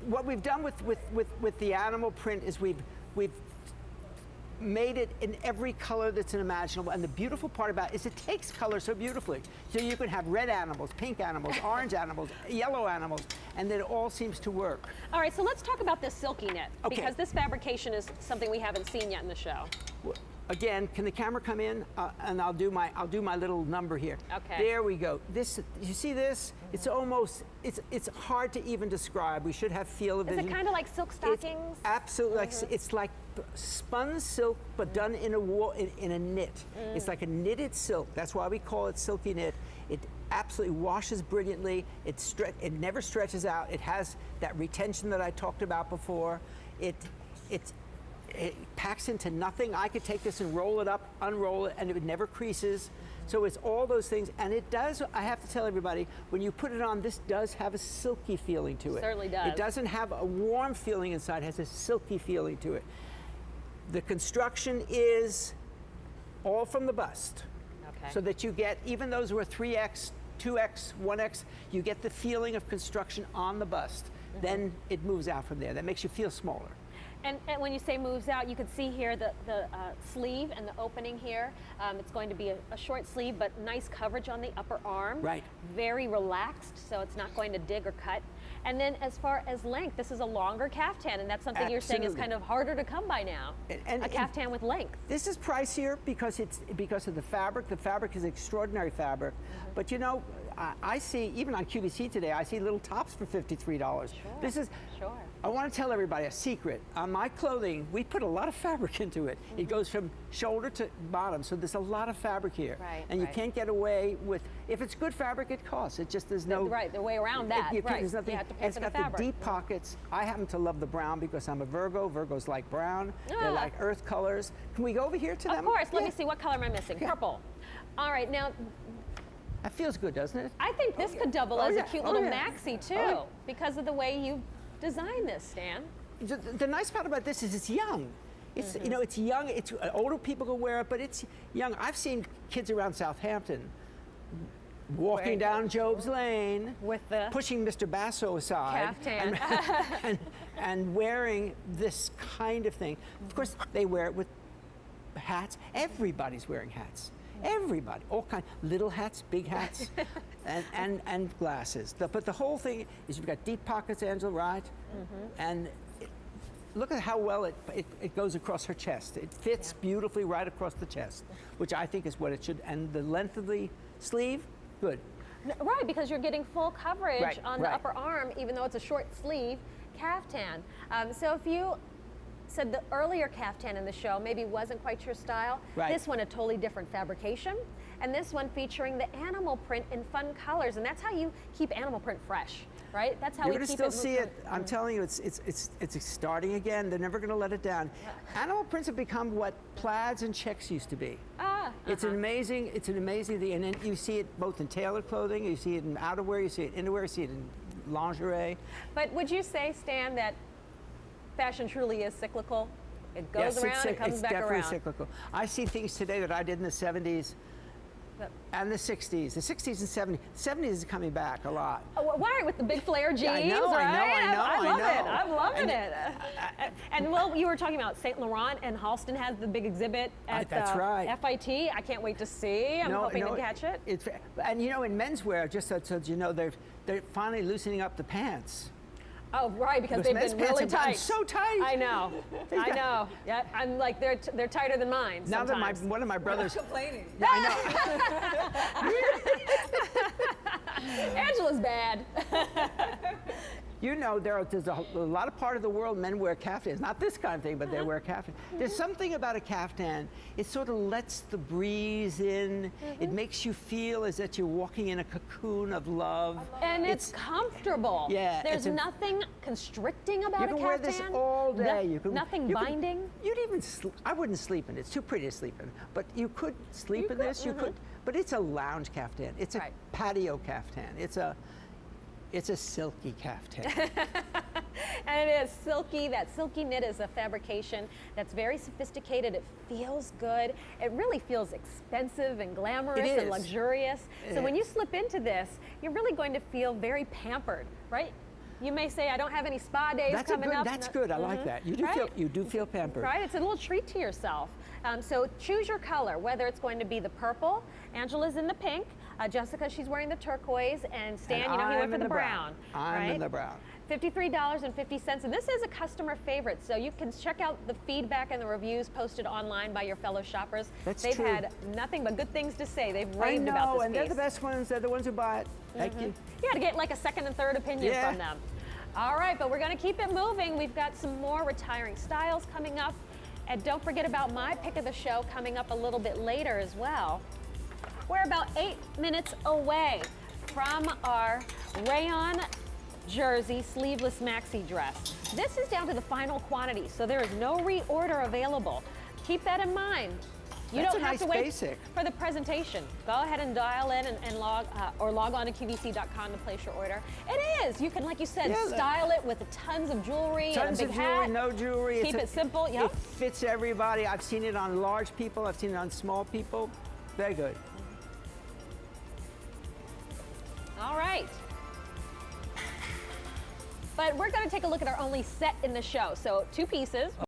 What we've done with the animal print is we've made it in every color that's imaginable, and the beautiful part about it is it takes color so beautifully. So you can have red animals, pink animals, orange animals, yellow animals, and then it all seems to work. All right, so let's talk about this silky knit, because this fabrication is something we haven't seen yet in the show. Again, can the camera come in? And I'll do my little number here. Okay. There we go. This, you see this? It's almost, it's hard to even describe. We should have feel of vision. Is it kind of like silk stockings? It's absolutely, like, it's like spun silk, but done in a knit. It's like a knitted silk. That's why we call it silky knit. It absolutely washes brilliantly. It never stretches out. It has that retention that I talked about before. It packs into nothing. I could take this and roll it up, unroll it, and it never creases. So it's all those things, and it does, I have to tell everybody, when you put it on, this does have a silky feeling to it. Certainly does. It doesn't have a warm feeling inside, it has a silky feeling to it. The construction is all from the bust. Okay. So that you get, even those who are 3X, 2X, 1X, you get the feeling of construction on the bust. Then it moves out from there. That makes you feel smaller. And when you say moves out, you can see here the sleeve and the opening here. It's going to be a short sleeve, but nice coverage on the upper arm. Right. Very relaxed, so it's not going to dig or cut. And then as far as length, this is a longer caftan, and that's something you're saying is kind of harder to come by now. And a caftan with length. This is pricier because of the fabric. The fabric is extraordinary fabric. But you know, I see, even on QVC today, I see little tops for $53. Sure. This is, I want to tell everybody a secret. On my clothing, we put a lot of fabric into it. It goes from shoulder to bottom, so there's a lot of fabric here. Right, and you can't get away with, if it's good fabric, it costs. It just, there's no... Right, the way around that, There's nothing, you have to pay it's for the got fabric. the deep pockets. I happen to love the brown because I'm a Virgo. Virgos like brown. They like earth colors. Can we go over here to them? Of course, let me see, what color am I missing? Purple. All right, now, that feels good, doesn't it? I think this could double as a cute little maxi too, because of the way you designed this, Stan. The nice part about this is it's young. It's you know, it's young. It's older people can wear it, but it's young. I've seen kids around Southampton walking down Job's Lane with the pushing Mr. Basso aside and wearing this kind of thing. Of course, they wear it with hats. Everybody's wearing hats. Everybody, all kinds, little hats, big hats, and glasses. But the whole thing is you've got deep pockets, Angela, right? And look at how well it goes across her chest. It fits beautifully right across the chest, which I think is what it should. And the length of the sleeve, good. Right, because you're getting full coverage on the upper arm, even though it's a short sleeve caftan. So if you said the earlier caftan in the show maybe wasn't quite your style, this one a totally different fabrication, and this one featuring the animal print in fun colors, and that's how you keep animal print fresh, right? That's how You're we going to keep still it see it. I'm telling you, it's starting again. They're never going to let it down. Animal prints have become what plaids and checks used to be. It's an amazing thing, and then you see it both in tailored clothing, you see it in outerwear, you see it in innerwear, you see it in lingerie. But would you say, Stan, that fashion truly is cyclical? It goes around and comes back around. It's definitely cyclical. I see things today that I did in the 70s and the 60s. The 60s and 70s. 70s is coming back a lot. Why? With the big flare jeans, I know. I love it. I'm loving it. And well, you were talking about St. Laurent, and Halston has the big exhibit at FIT. I can't wait to see. I'm hoping to catch it. And you know, in menswear, just so you know, they're finally loosening up the pants. Oh, right, because they've been really tight. So tight. I know. I know. Yeah, I'm like, they're tighter than mine now sometimes. That one of my brothers... I'm not complaining. I know. Angela's bad. You know, there's a lot of part of the world men wear caftans. Not this kind of thing, but they wear caftans. There's something about a caftan. It sort of lets the breeze in. It makes you feel as if you're walking in a cocoon of love. And it's comfortable. Yeah. There's nothing constricting about a caftan. You can wear this all day. Nothing binding. You'd even sleep. I wouldn't sleep in it. It's too pretty to sleep in. But you could sleep in this. You could. But it's a lounge caftan. It's a patio caftan. It's a silky caftan. And it is silky. That silky knit is a fabrication that's very sophisticated. It feels good. It really feels expensive and glamorous and luxurious. So when you slip into this, you're really going to feel very pampered, right? You may say, I don't have any spa days coming up. That's good. I like that. You do feel pampered. Right? It's a little treat to yourself. So choose your color, whether it's going to be the purple. Angela's in the pink. Jessica, she's wearing the turquoise. And Stan, you know, he went for the brown. I'm in the brown. $53.50, and this is a customer favorite, so you can check out the feedback and the reviews posted online by your fellow shoppers. They've had nothing but good things to say. They've raved about this and they're the best ones. They're the ones who buy it. Thank you. Yeah, to get like a second and third opinion from them. All right, but we're going to keep it moving. We've got some more retiring styles coming up, and don't forget about my pick of the show coming up a little bit later as well. We're about 8 minutes away from our rayon jersey sleeveless maxi dress. This is down to the final quantity, so there is no reorder available. Keep that in mind. You don't have to wait for the presentation. Go ahead and dial in and log on to QVC.com to place your order. It is. You can, like you said, style it with tons of jewelry, and a big hat. No jewelry. Keep it simple. It fits everybody. I've seen it on large people. I've seen it on small people. Very good. All right. But we're going to take a look at our only set in the show. So 2 pieces.